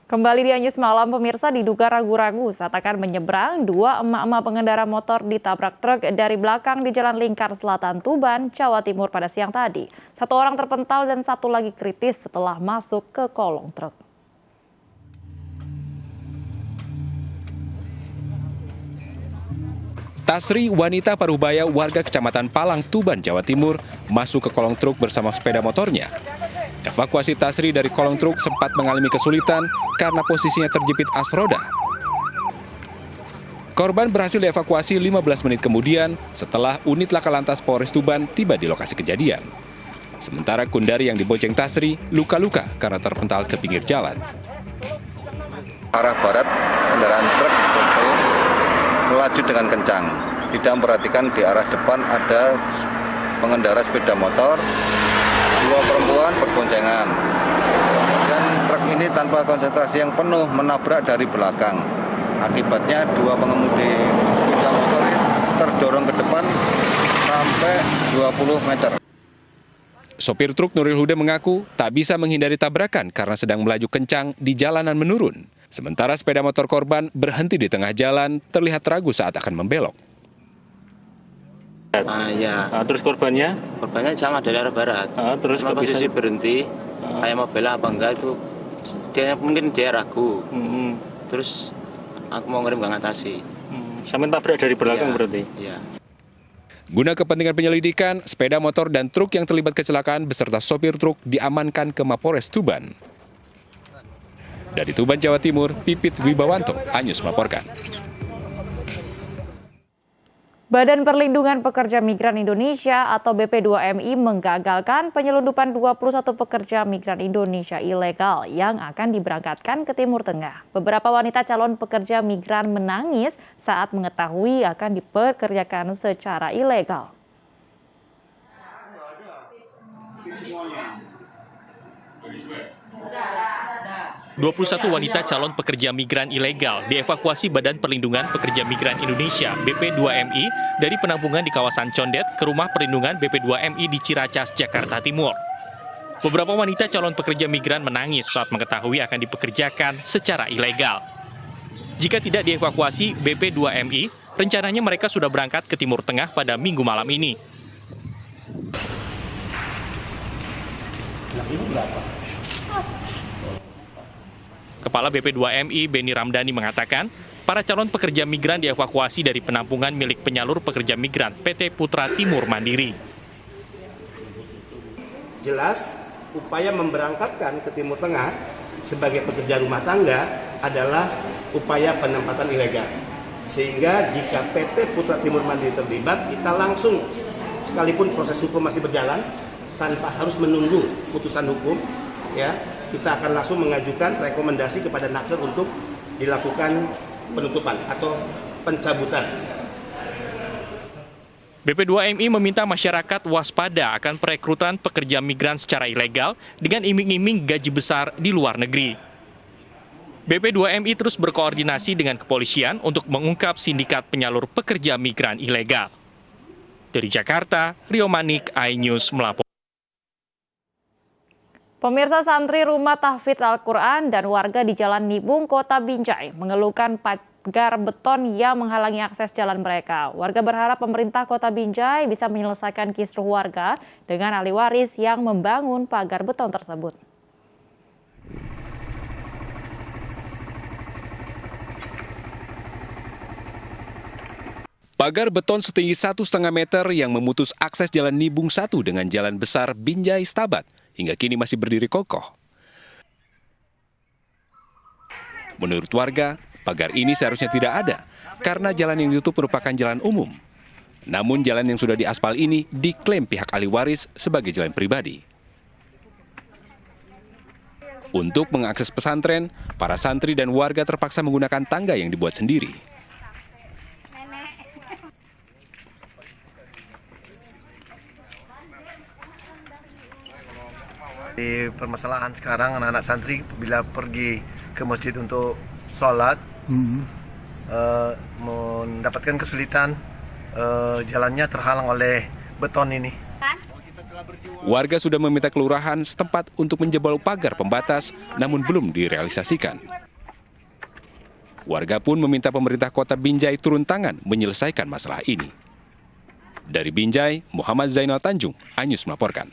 Kembali di Anyus Malam, pemirsa, diduga ragu-ragu saat akan menyeberang, dua emak-emak pengendara motor ditabrak truk dari belakang di Jalan Lingkar Selatan, Tuban, Jawa Timur pada siang tadi. Satu orang terpental dan satu lagi kritis setelah masuk ke kolong truk. Tasri, wanita Parubaya warga Kecamatan Palang, Tuban, Jawa Timur, masuk ke kolong truk bersama sepeda motornya. Evakuasi Tasri dari kolong truk sempat mengalami kesulitan karena posisinya terjepit as roda. Korban berhasil dievakuasi 15 menit kemudian setelah unit Laka Lantas Polres Tuban tiba di lokasi kejadian. Sementara Kundari yang dibonceng Tasri luka-luka karena terpental ke pinggir jalan. Arah barat, kendaraan truk melaju dengan kencang. Tidak memperhatikan di arah depan ada pengendara sepeda motor, dua perempuan berboncengan. Dan truk ini tanpa konsentrasi yang penuh menabrak dari belakang. Akibatnya dua pengemudi sepeda motor terdorong ke depan sampai 20 meter. Sopir truk Nuril Huda mengaku tak bisa menghindari tabrakan karena sedang melaju kencang di jalanan menurun. Sementara sepeda motor korban berhenti di tengah jalan, terlihat ragu saat akan membelok. Terus korbannya? Korbannya sama dari arah barat. Terus cuma posisi berhenti, kayak mau belok apa enggak itu, mungkin dia ragu. Terus aku mau ngerem gak ngatasi. Sampai tabrak dari belakang berarti? Iya. Guna kepentingan penyelidikan, sepeda motor dan truk yang terlibat kecelakaan beserta sopir truk diamankan ke Mapores Tuban. Dari Tuban, Jawa Timur, Pipit Wibawanto, Anyus melaporkan. Badan Perlindungan Pekerja Migran Indonesia atau BP2MI menggagalkan penyelundupan 21 pekerja migran Indonesia ilegal yang akan diberangkatkan ke Timur Tengah. Beberapa wanita calon pekerja migran menangis saat mengetahui akan dipekerjakan secara ilegal. 21 wanita calon pekerja migran ilegal dievakuasi Badan Perlindungan Pekerja Migran Indonesia (BP2MI) dari penampungan di kawasan Condet ke rumah perlindungan BP2MI di Ciracas, Jakarta Timur. Beberapa wanita calon pekerja migran menangis saat mengetahui akan dipekerjakan secara ilegal. Jika tidak dievakuasi BP2MI, rencananya mereka sudah berangkat ke Timur Tengah pada Minggu malam ini. Kepala BP2MI Beni Ramdhani mengatakan, para calon pekerja migran dievakuasi dari penampungan milik penyalur pekerja migran PT Putra Timur Mandiri. Jelas, upaya memberangkatkan ke Timur Tengah sebagai pekerja rumah tangga adalah upaya penempatan ilegal. Sehingga jika PT Putra Timur Mandiri terlibat, kita langsung, sekalipun proses hukum masih berjalan, tanpa harus menunggu putusan hukum, kita akan langsung mengajukan rekomendasi kepada Naker untuk dilakukan penutupan atau pencabutan. BP2MI meminta masyarakat waspada akan perekrutan pekerja migran secara ilegal dengan iming-iming gaji besar di luar negeri. BP2MI terus berkoordinasi dengan kepolisian untuk mengungkap sindikat penyalur pekerja migran ilegal. Dari Jakarta, Rio Manik, iNews melapor. Pemirsa, santri Rumah Tahfidz Al-Quran dan warga di Jalan Nibung, Kota Binjai mengeluhkan pagar beton yang menghalangi akses jalan mereka. Warga berharap pemerintah Kota Binjai bisa menyelesaikan kisruh warga dengan ahli waris yang membangun pagar beton tersebut. Pagar beton setinggi 1,5 meter yang memutus akses Jalan Nibung 1 dengan Jalan Besar Binjai Stabat hingga kini masih berdiri kokoh. Menurut warga, pagar ini seharusnya tidak ada karena jalan yang ditutup merupakan jalan umum. Namun jalan yang sudah diaspal ini diklaim pihak ahli waris sebagai jalan pribadi. Untuk mengakses pesantren, para santri dan warga terpaksa menggunakan tangga yang dibuat sendiri. Di permasalahan sekarang anak-anak santri bila pergi ke masjid untuk sholat mendapatkan kesulitan, jalannya terhalang oleh beton ini. Warga sudah meminta kelurahan setempat untuk menjebol pagar pembatas, namun belum direalisasikan. Warga pun meminta pemerintah Kota Binjai turun tangan menyelesaikan masalah ini. Dari Binjai, Muhammad Zainal Tanjung, Anyus melaporkan.